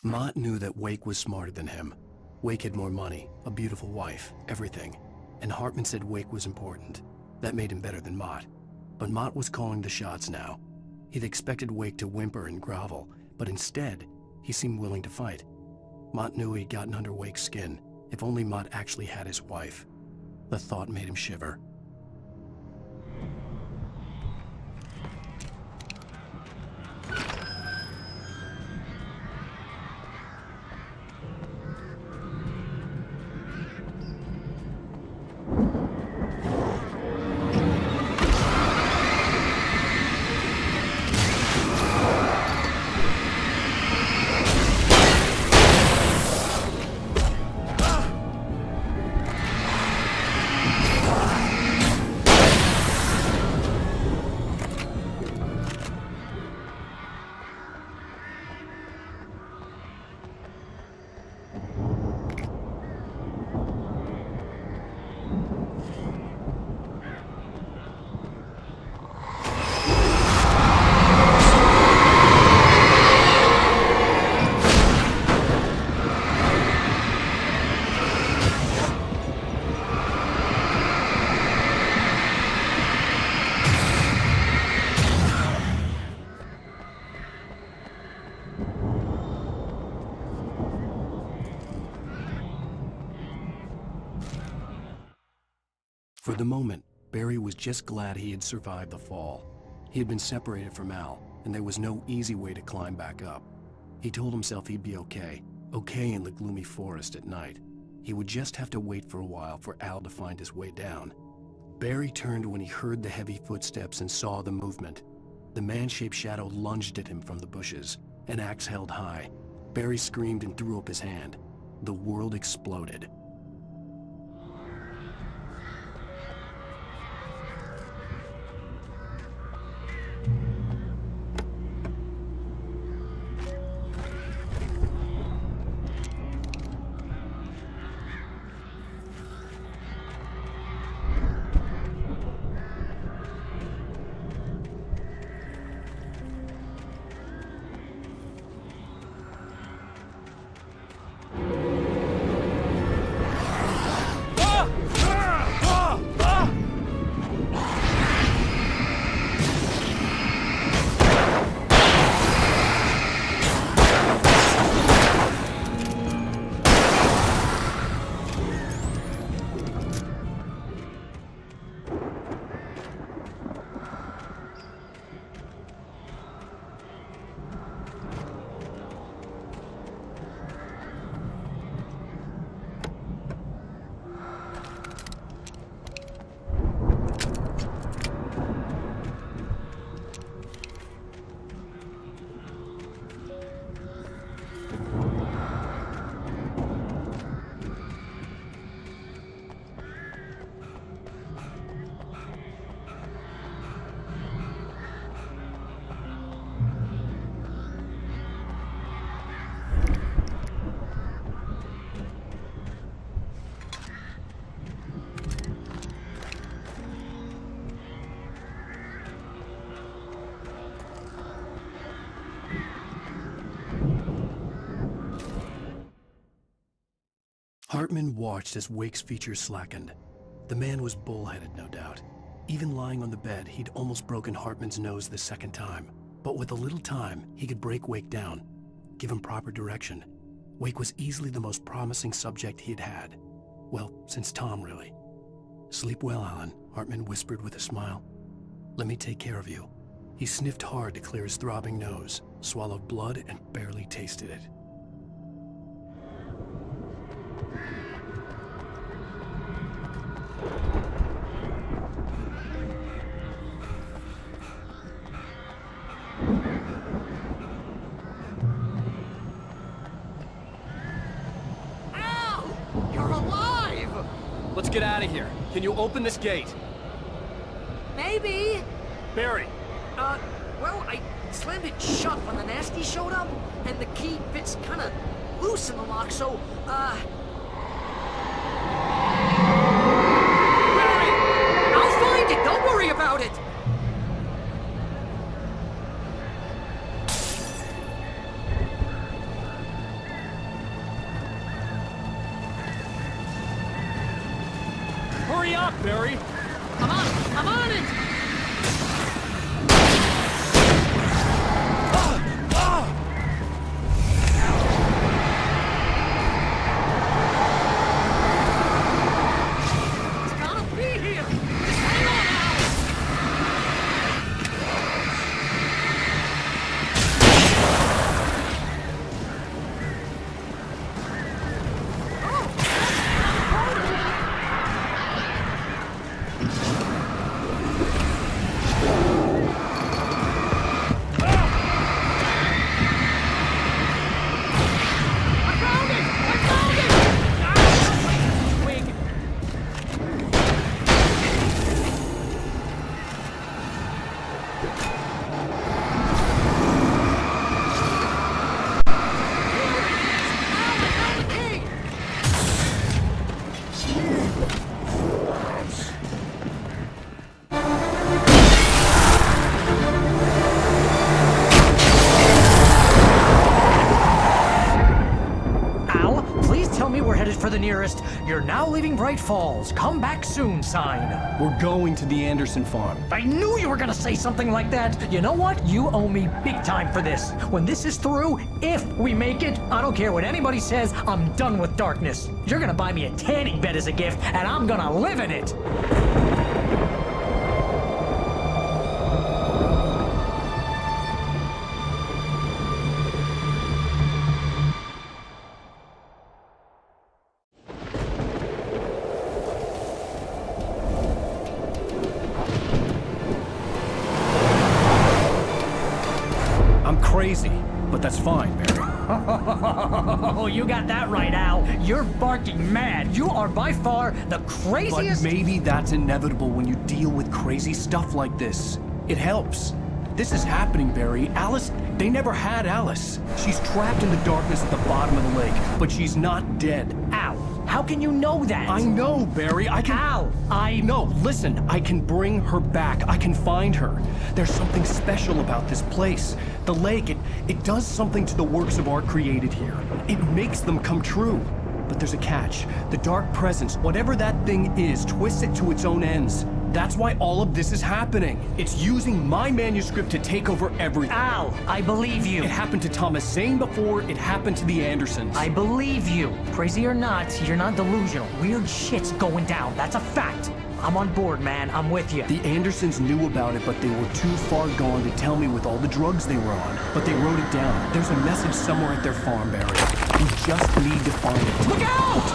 Mott knew that Wake was smarter than him. Wake had more money, a beautiful wife, everything. And Hartman said Wake was important. That made him better than Mott. But Mott was calling the shots now. He'd expected Wake to whimper and grovel, but instead, he seemed willing to fight. Mott knew he'd gotten under Wake's skin. If only Mott actually had his wife. The thought made him shiver. For the moment, Barry was just glad he had survived the fall. He had been separated from Al, and there was no easy way to climb back up. He told himself he'd be okay in the gloomy forest at night. He would just have to wait for a while for Al to find his way down. Barry turned when he heard the heavy footsteps and saw the movement. The man-shaped shadow lunged at him from the bushes, an axe held high. Barry screamed and threw up his hand. The world exploded. Hartman watched as Wake's features slackened. The man was bullheaded, no doubt. Even lying on the bed, he'd almost broken Hartman's nose the second time. But with a little time, he could break Wake down, give him proper direction. Wake was easily the most promising subject he'd had. Well, since Tom, really. "Sleep well, Alan," Hartman whispered with a smile. "Let me take care of you." He sniffed hard to clear his throbbing nose, swallowed blood, and barely tasted it. Let's get out of here. Can you open this gate? Maybe. Barry! Well, I slammed it shut when the nasty showed up, and the key fits kinda loose in the lock, so, Barry! I'll find it! Don't worry about it! shot, Barry! I'm on it! It's gotta be here! Just hang on, for the nearest "You're now leaving Bright Falls. Come back soon" sign. We're going to the Anderson farm. I knew you were gonna say something like that. You know what? You owe me big time for this. When this is through, if we make it, I don't care what anybody says, I'm done with darkness. You're gonna buy me a tanning bed as a gift, and I'm gonna live in it. Crazy, but that's fine, Barry. Oh, you got that right, Al. You're barking mad. You are by far the craziest... But maybe that's inevitable when you deal with crazy stuff like this. It helps. This is happening, Barry. Alice, they never had Alice. She's trapped in the darkness at the bottom of the lake, but she's not dead. Al, how can you know that? I know, Barry. I can... Al, No, listen. I can bring her back. I can find her. There's something special about this place. The lake, it does something to the works of art created here. It makes them come true. But there's a catch. The dark presence, whatever that thing is, twists it to its own ends. That's why all of this is happening. It's using my manuscript to take over everything. Al, I believe you. It happened to Thomas Zane before it happened to the Andersons. I believe you. Crazy or not, you're not delusional. Weird shit's going down. That's a fact. I'm on board, man. I'm with you. The Andersons knew about it, but they were too far gone to tell me with all the drugs they were on. But they wrote it down. There's a message somewhere at their farm, Barry. We just need to find it. Look out!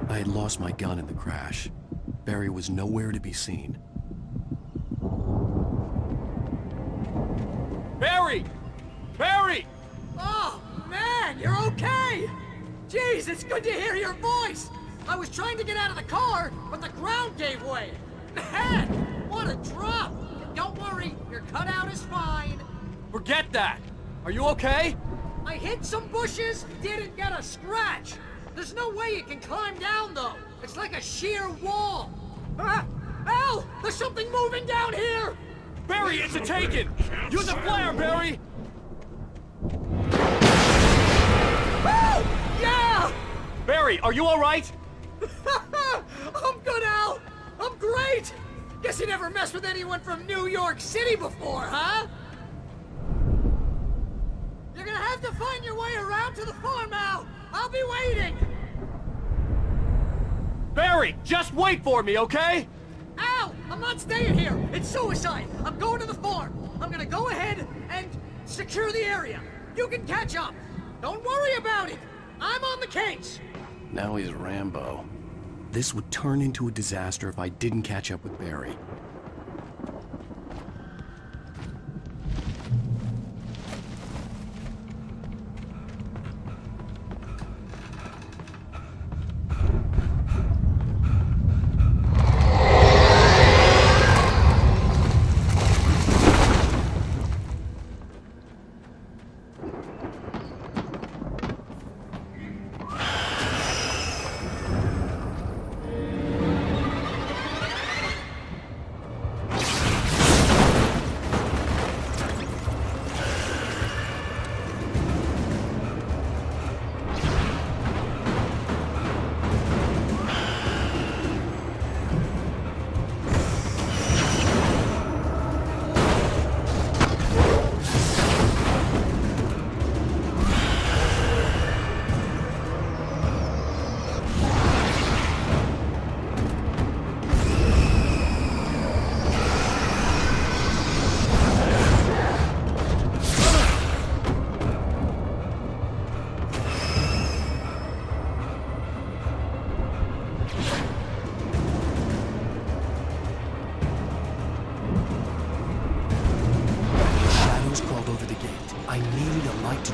I had lost my gun in the crash. Barry was nowhere to be seen. Barry! Barry! Oh, man, you're okay! Jeez, it's good to hear your voice! I was trying to get out of the car, but the ground gave way. Man, what a drop! Don't worry, your cutout is fine. Forget that! Are you okay? I hit some bushes, didn't get a scratch. There's no way you can climb down, though. It's like a sheer wall. Ah! Al! There's something moving down here! Barry, it's a Taken! Use a flare, Barry! Oh! Yeah! Barry, are you alright? I'm good, Al! I'm great! Guess you never messed with anyone from New York City before, huh? You're gonna have to find your way around to the farm, Al! I'll be waiting! Barry, just wait for me, okay? Al! I'm not staying here! It's suicide! I'm going to the farm! I'm gonna go ahead and secure the area! You can catch up! Don't worry about it! I'm on the case! Now he's Rambo. This would turn into a disaster if I didn't catch up with Barry.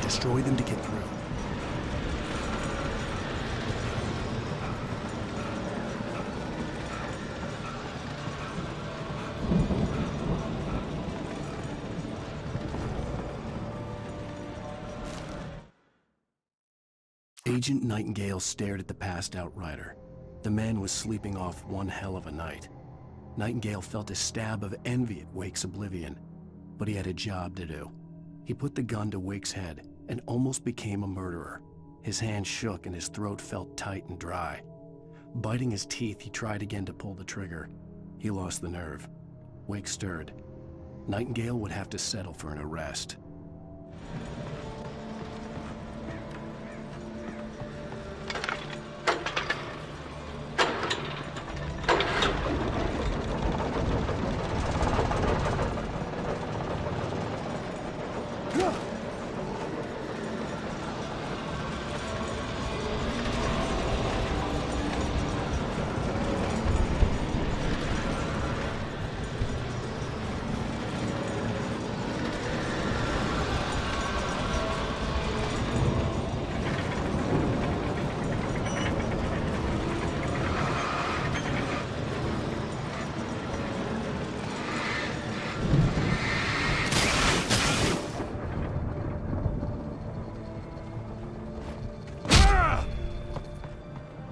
destroy them to get through. Agent Nightingale stared at the passed-out rider. The man was sleeping off one hell of a night. Nightingale felt a stab of envy at Wake's oblivion, but he had a job to do. He put the gun to Wake's head and almost became a murderer. His hand shook and his throat felt tight and dry. Biting his teeth, he tried again to pull the trigger. He lost the nerve. Wake stirred. Nightingale would have to settle for an arrest.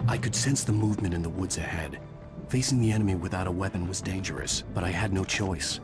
I could sense the movement in the woods ahead. Facing the enemy without a weapon was dangerous, but I had no choice.